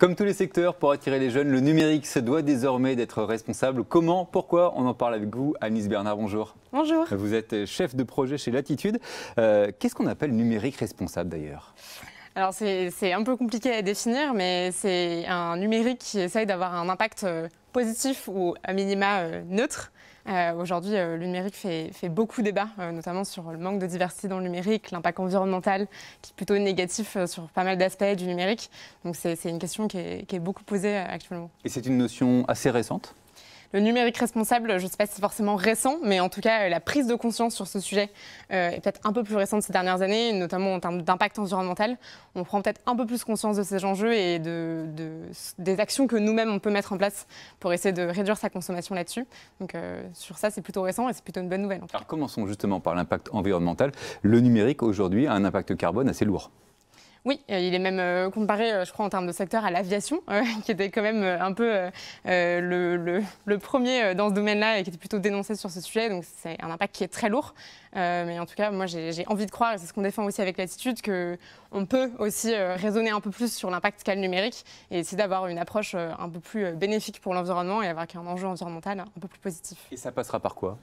Comme tous les secteurs, pour attirer les jeunes, le numérique se doit désormais d'être responsable. Comment, pourquoi? On en parle avec vous. Anis Bernard, bonjour. Bonjour. Vous êtes chef de projet chez Latitude. Qu'est-ce qu'on appelle numérique responsable d'ailleurs? Alors c'est un peu compliqué à définir, mais c'est un numérique qui essaye d'avoir un impact positif ou à minima neutre. Aujourd'hui, le numérique fait beaucoup débat, notamment sur le manque de diversité dans le numérique, l'impact environnemental qui est plutôt négatif sur pas mal d'aspects du numérique. Donc c'est une question qui est beaucoup posée actuellement. Et c'est une notion assez récente? Le numérique responsable, je ne sais pas si c'est forcément récent, mais en tout cas, la prise de conscience sur ce sujet est peut-être un peu plus récente ces dernières années, notamment en termes d'impact environnemental. On prend peut-être un peu plus conscience de ces enjeux et des actions que nous-mêmes, on peut mettre en place pour essayer de réduire sa consommation là-dessus. Donc sur ça, c'est plutôt récent et c'est plutôt une bonne nouvelle. Alors commençons justement par l'impact environnemental. Le numérique, aujourd'hui, a un impact carbone assez lourd. Oui, il est même comparé, je crois, en termes de secteur à l'aviation, qui était quand même un peu le premier dans ce domaine-là et qui était plutôt dénoncé sur ce sujet. Donc c'est un impact qui est très lourd. Mais en tout cas, moi, j'ai envie de croire, et c'est ce qu'on défend aussi avec Latitude, qu'on peut aussi raisonner un peu plus sur l'impact qu'a le numérique et essayer d'avoir une approche un peu plus bénéfique pour l'environnement et avoir un enjeu environnemental un peu plus positif. Et ça passera par quoi ?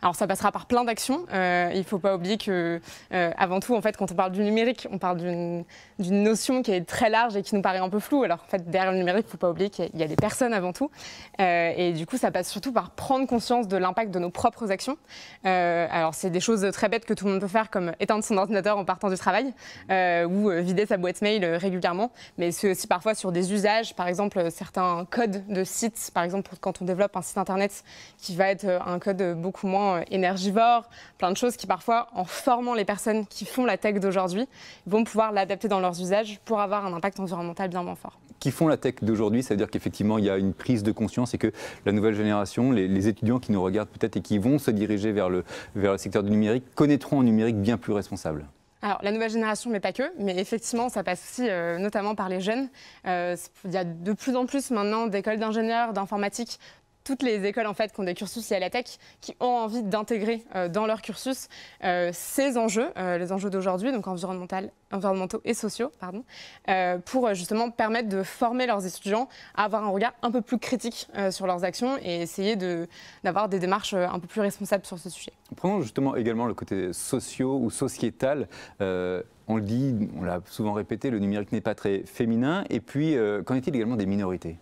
Alors ça passera par plein d'actions. Il ne faut pas oublier que, avant tout, en fait, quand on parle du numérique, on parle d'une notion qui est très large et qui nous paraît un peu floue. Alors en fait, derrière le numérique, il ne faut pas oublier qu'il y a des personnes avant tout. Et du coup, ça passe surtout par prendre conscience de l'impact de nos propres actions. Alors c'est des choses très bêtes que tout le monde peut faire, comme éteindre son ordinateur en partant du travail ou vider sa boîte mail régulièrement. Mais c'est aussi parfois sur des usages, par exemple certains codes de sites, par exemple quand on développe un site internet qui va être un code beaucoup moins énergivore, plein de choses qui parfois, en formant les personnes qui font la tech d'aujourd'hui, vont pouvoir l'adapter dans leurs usages pour avoir un impact environnemental bien moins fort. Qui font la tech d'aujourd'hui, ça veut dire qu'effectivement il y a une prise de conscience et que la nouvelle génération, les étudiants qui nous regardent peut-être et qui vont se diriger vers le secteur du numérique, connaîtront un numérique bien plus responsable. Alors, la nouvelle génération, mais pas que, mais effectivement, ça passe aussi notamment par les jeunes. Il y a de plus en plus maintenant d'écoles d'ingénieurs, d'informatique, toutes les écoles en fait qui ont des cursus liés à la tech, qui ont envie d'intégrer dans leur cursus ces enjeux, les enjeux d'aujourd'hui, donc environnementaux et sociaux, pour justement permettre de former leurs étudiants à avoir un regard un peu plus critique sur leurs actions et essayer d'avoir des démarches un peu plus responsables sur ce sujet. Prenons justement également le côté socio ou sociétal. On le dit, on l'a souvent répété, le numérique n'est pas très féminin. Et puis, qu'en est-il également des minorités ?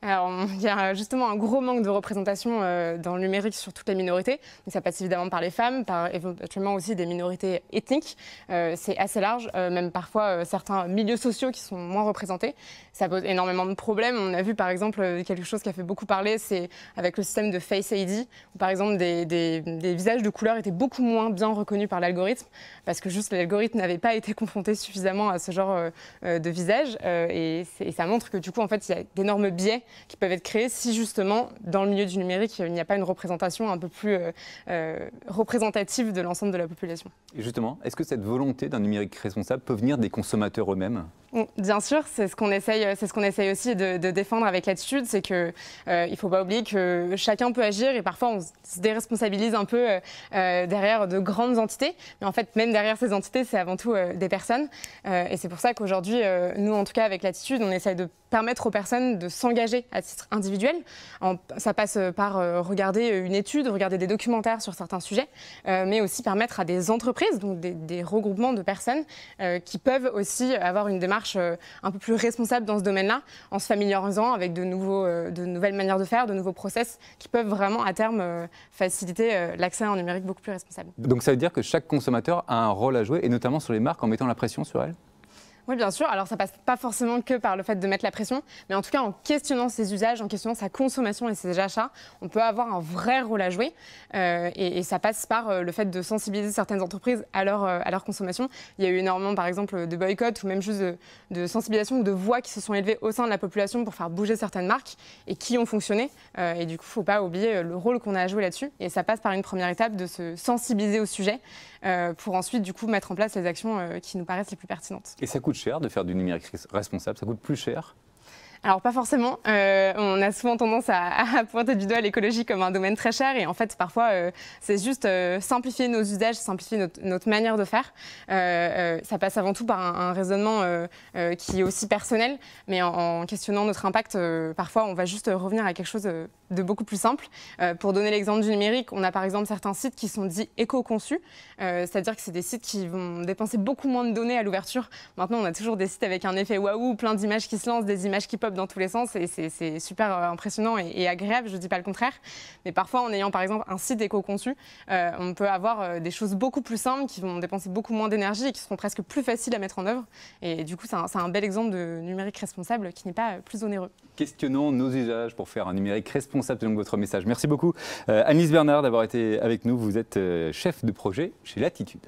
Alors, il y a justement un gros manque de représentation dans le numérique sur toutes les minorités. Donc, ça passe évidemment par les femmes, par éventuellement aussi des minorités ethniques. C'est assez large, même parfois certains milieux sociaux qui sont moins représentés. Ça pose énormément de problèmes. On a vu par exemple quelque chose qui a fait beaucoup parler, c'est avec le système de Face ID, où par exemple des visages de couleur étaient beaucoup moins bien reconnus par l'algorithme, parce que juste l'algorithme n'avait pas été confronté suffisamment à ce genre de visage. Et ça montre que du coup, en fait, il y a d'énormes biais qui peuvent être créés si justement dans le milieu du numérique il n'y a pas une représentation un peu plus représentative de l'ensemble de la population. Et justement, est-ce que cette volonté d'un numérique responsable peut venir des consommateurs eux-mêmes ? Bien sûr, c'est ce qu'on essaye aussi de défendre avec Latitude, c'est qu'il ne faut pas oublier que chacun peut agir et parfois on se déresponsabilise un peu derrière de grandes entités, mais en fait même derrière ces entités c'est avant tout des personnes et c'est pour ça qu'aujourd'hui nous en tout cas avec Latitude on essaye de permettre aux personnes de s'engager à titre individuel. Ça passe par regarder une étude, regarder des documentaires sur certains sujets, mais aussi permettre à des entreprises, donc des regroupements de personnes qui peuvent aussi avoir une démarche un peu plus responsable dans ce domaine-là, en se familiarisant avec de nouvelles manières de faire, de nouveaux process qui peuvent vraiment à terme faciliter l'accès à un numérique beaucoup plus responsable. Donc ça veut dire que chaque consommateur a un rôle à jouer, et notamment sur les marques en mettant la pression sur elles ? Oui, bien sûr. Alors, ça passe pas forcément que par le fait de mettre la pression, mais en tout cas, en questionnant ses usages, en questionnant sa consommation et ses achats, on peut avoir un vrai rôle à jouer. Et ça passe par le fait de sensibiliser certaines entreprises à leur consommation. Il y a eu énormément, par exemple, de boycotts ou même juste de sensibilisation ou de voix qui se sont élevées au sein de la population pour faire bouger certaines marques et qui ont fonctionné. Et du coup, il ne faut pas oublier le rôle qu'on a à jouer là-dessus. Et ça passe par une première étape de se sensibiliser au sujet pour ensuite, du coup, mettre en place les actions qui nous paraissent les plus pertinentes. Et ça coûte cher de faire du numérique responsable, ça coûte plus cher ? Alors pas forcément. On a souvent tendance à pointer du doigt l'écologie comme un domaine très cher et en fait parfois c'est juste simplifier nos usages, simplifier notre manière de faire. Ça passe avant tout par un raisonnement qui est aussi personnel, mais en questionnant notre impact, parfois on va juste revenir à quelque chose de beaucoup plus simple. Pour donner l'exemple du numérique, on a par exemple certains sites qui sont dits éco-conçus, c'est-à-dire que c'est des sites qui vont dépenser beaucoup moins de données à l'ouverture. Maintenant on a toujours des sites avec un effet waouh, plein d'images qui se lancent, des images qui pop dans tous les sens et c'est super impressionnant et agréable, je ne dis pas le contraire. Mais parfois, en ayant par exemple un site éco-conçu, on peut avoir des choses beaucoup plus simples qui vont dépenser beaucoup moins d'énergie et qui seront presque plus faciles à mettre en œuvre. Et du coup, c'est un bel exemple de numérique responsable qui n'est pas plus onéreux. Questionnons nos usages pour faire un numérique responsable selon votre message. Merci beaucoup Annelise Bernard d'avoir été avec nous. Vous êtes chef de projet chez Latitude.